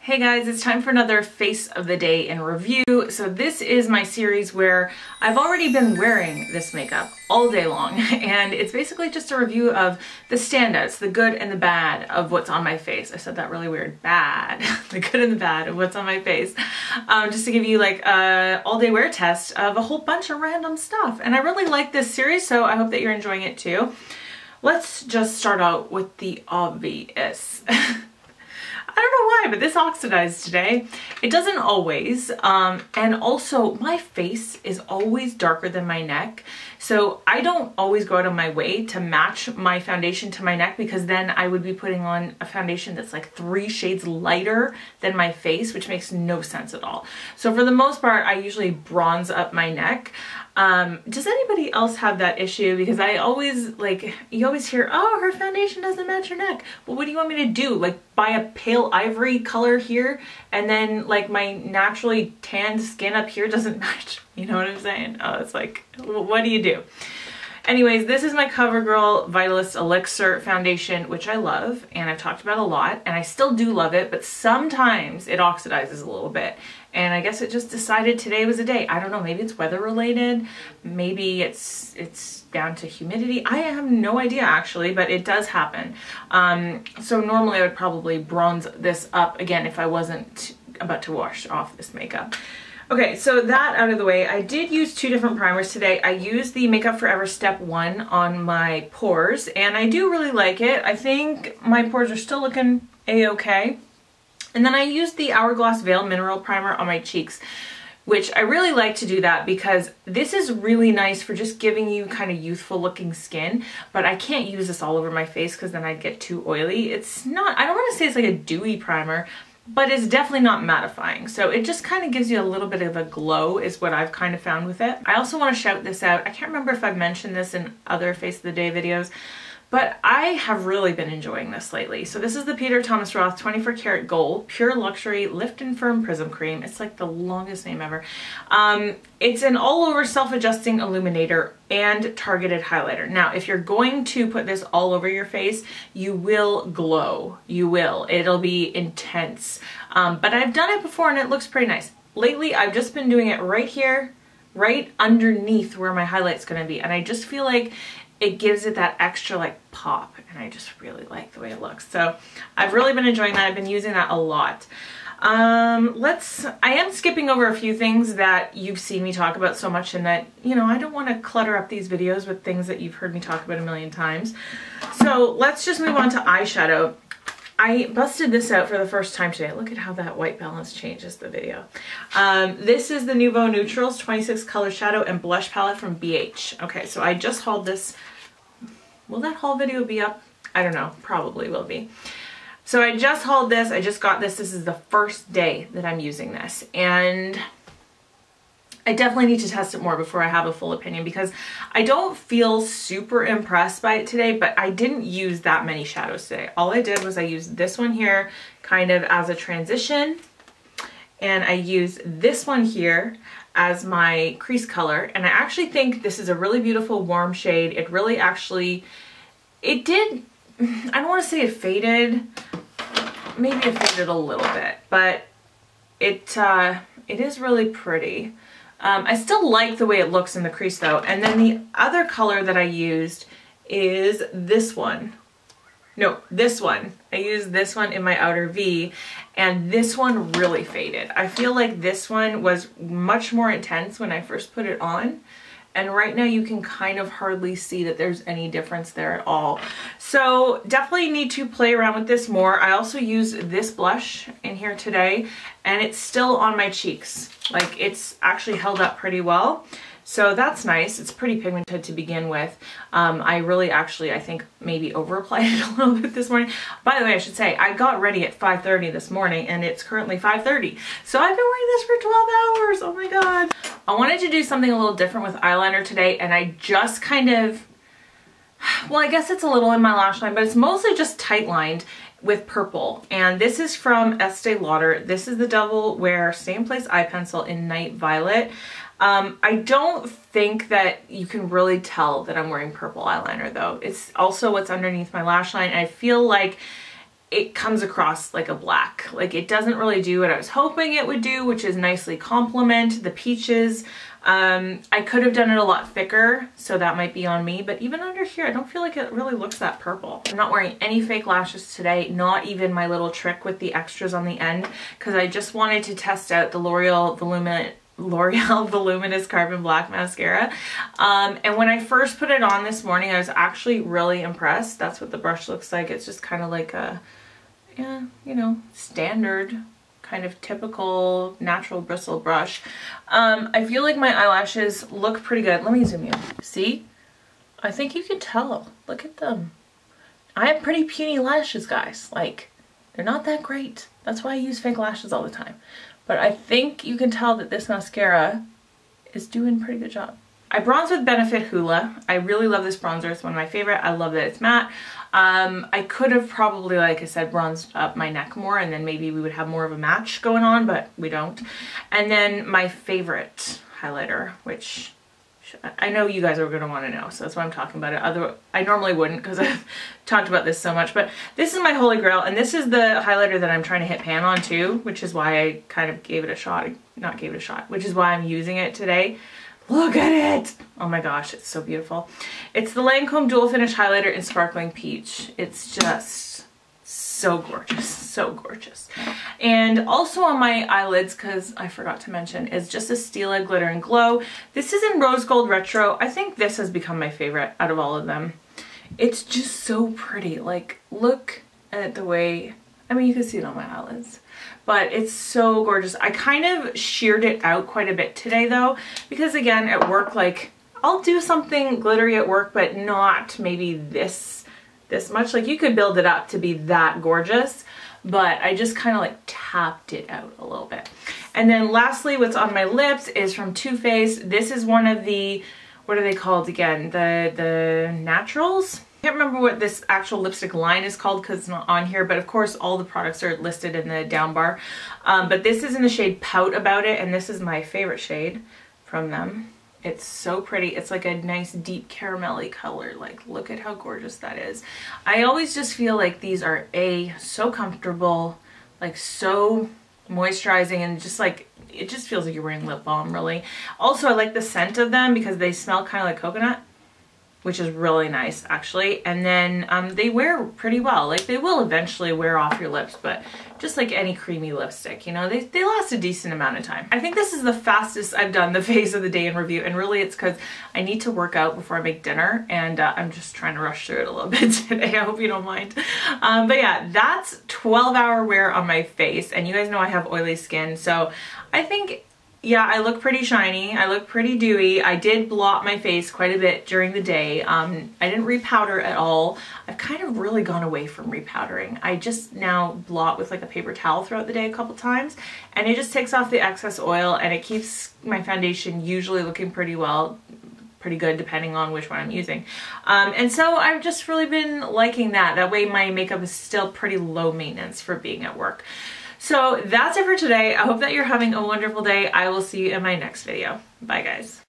Hey guys, it's time for another Face of the Day in review. So this is my series where I've already been wearing this makeup all day long, and it's basically just a review of the standouts, the good and the bad of what's on my face. I said that really weird, bad. The good and the bad of what's on my face. Just to give you like a all-day wear test of a whole bunch of random stuff. And I really like this series, so I hope that you're enjoying it too. Let's just start out with the obvious. I don't know why, but this oxidized today. It doesn't always, and also my face is always darker than my neck, so I don't always go out of my way to match my foundation to my neck, because then I would be putting on a foundation that's like 3 shades lighter than my face, which makes no sense at all. So for the most part, I usually bronze up my neck. Does anybody else have that issue? Because I always, like, you always hear, oh, her foundation doesn't match her neck. Well, what do you want me to do? Like, buy a pale ivory color here, and then like my naturally tanned skin up here doesn't match? You know what I'm saying? Oh, it's like, what do you do? Anyways, this is my Covergirl Vitalist Elixr foundation, which I love, and I've talked about a lot, and I still do love it, but sometimes it oxidizes a little bit. And I guess it just decided today was a day. I don't know, maybe it's weather related, maybe it's down to humidity. I have no idea actually, but it does happen. So normally I would probably bronze this up again if I wasn't about to wash off this makeup. Okay, so that out of the way, I did use 2 different primers today. I used the Makeup Forever Step 1 on my pores, and I do really like it. I think my pores are still looking a-okay. And then I used the Hourglass Veil Mineral Primer on my cheeks, which I really like to do that because this is really nice for just giving you kind of youthful looking skin, but I can't use this all over my face because then I'd get too oily. It's not, I don't want to say it's like a dewy primer, but it's definitely not mattifying. So it just kind of gives you a little bit of a glow is what I've kind of found with it. I also want to shout this out. I can't remember if I've mentioned this in other Face of the Day videos, but I have really been enjoying this lately. So this is the Peter Thomas Roth 24 Karat Gold Pure Luxury Lift and Firm Prism Cream. It's like the longest name ever. It's an all-over self-adjusting illuminator and targeted highlighter. Now, if you're going to put this all over your face, you will glow. You will. It'll be intense. But I've done it before and it looks pretty nice. Lately, I've just been doing it right here, right underneath where my highlight's going to be. And I just feel like it gives it that extra like pop, and I just really like the way it looks. So I've really been enjoying that. I've been using that a lot. I am skipping over a few things that you've seen me talk about so much, and that, you know, I don't want to clutter up these videos with things that you've heard me talk about a million times. So let's just move on to eyeshadow. I busted this out for the first time today. Look at how that white balance changes the video. This is the Nouveau Neutrals 26 Color Shadow and Blush Palette from BH. Okay, so I just hauled this. Will that haul video be up? I don't know, probably will be. So I just hauled this, I just got this. This is the first day that I'm using this, and I definitely need to test it more before I have a full opinion, because I don't feel super impressed by it today, but I didn't use that many shadows today. All I did was I used this one here kind of as a transition, and I used this one here as my crease color, and I actually think this is a really beautiful warm shade. It really actually, I don't want to say it faded, maybe it faded a little bit, but it is really pretty. I still like the way it looks in the crease though. And then the other color that I used is this one. No, this one. I used this one in my outer V, and this one really faded. I feel like this one was much more intense when I first put it on, and right now you can kind of hardly see that there's any difference there at all. So definitely need to play around with this more. I also used this blush in here today, and it's still on my cheeks. Like, it's actually held up pretty well. So that's nice. It's pretty pigmented to begin with. I really actually, I think, maybe over-applied it a little bit this morning. By the way, I should say, I got ready at 5:30 this morning, and it's currently 5:30. So I've been wearing this for 12 hours. Oh my God. I wanted to do something a little different with eyeliner today, and I just kind of, well, I guess it's a little in my lash line, but it's mostly just tight lined with purple. And this is from Estee Lauder. This is the Double Wear Stay in Place Eye Pencil in Night Violet. I don't think that you can really tell that I'm wearing purple eyeliner though. It's also what's underneath my lash line, and I feel like it comes across like a black. Like it doesn't really do what I was hoping it would do, which is nicely complement the peaches. I could have done it a lot thicker, so that might be on me, but even under here, I don't feel like it really looks that purple. I'm not wearing any fake lashes today, not even my little trick with the extras on the end, because I just wanted to test out the L'Oreal Voluminous Carbon Black Mascara. And when I first put it on this morning, I was actually really impressed. That's what the brush looks like. It's just kind of like a, yeah, you know, standard kind of typical natural bristle brush. I feel like my eyelashes look pretty good. Let me zoom in. See? I think you can tell. Look at them. I have pretty puny lashes, guys. Like, they're not that great. That's why I use fake lashes all the time. But I think you can tell that this mascara is doing a pretty good job. I bronze with Benefit Hoola. I really love this bronzer. It's one of my favorite. I love that it's matte. I could have probably, like I said, bronzed up my neck more, and then maybe we would have more of a match going on, but we don't. And then my favorite highlighter, which I know you guys are going to want to know, so that's why I'm talking about it. Otherwise, I normally wouldn't because I've talked about this so much, but this is my holy grail, and this is the highlighter that I'm trying to hit pan on too, which is why I kind of gave it a shot. Not gave it a shot, which is why I'm using it today. Look at it! Oh my gosh, it's so beautiful. It's the Lancome Dual Finish Highlighter in Sparkling Peach. It's just so gorgeous, so gorgeous. And also on my eyelids, because I forgot to mention, is just a Stila Glitter and Glow. This is in Rose Gold Retro. I think this has become my favorite out of all of them. It's just so pretty. Like, look at the way, I mean, you can see it on my eyelids. But it's so gorgeous. I kind of sheared it out quite a bit today though, because again, at work, like, I'll do something glittery at work, but not maybe this much. Like, you could build it up to be that gorgeous, but I just kind of like tapped it out a little bit. And then lastly, what's on my lips is from Too Faced. This is one of the, what are they called again? The Naturals? I can't remember what this actual lipstick line is called because it's not on here, but of course all the products are listed in the down bar. But this is in the shade Pout About It, and this is my favorite shade from them. It's so pretty. It's like a nice deep caramelly color. Like, look at how gorgeous that is. I always just feel like these are so comfortable, like so moisturizing, and just like, it just feels like you're wearing lip balm, really. Also, I like the scent of them because they smell kind of like coconut, which is really nice actually. And then they wear pretty well. Like, they will eventually wear off your lips, but just like any creamy lipstick, you know, they last a decent amount of time. I think this is the fastest I've done the face of the day in review, and really it's because I need to work out before I make dinner, and I'm just trying to rush through it a little bit today. I hope you don't mind. But yeah, that's 12-hour wear on my face, and you guys know I have oily skin, so I think, yeah, I look pretty shiny. I look pretty dewy. I did blot my face quite a bit during the day. I didn't repowder at all. I've kind of really gone away from repowdering. I just now blot with like a paper towel throughout the day a couple times, and it just takes off the excess oil, and it keeps my foundation usually looking pretty good depending on which one I'm using. And so I've just really been liking that. That way my makeup is still pretty low maintenance for being at work. So that's it for today. I hope that you're having a wonderful day. I will see you in my next video. Bye guys.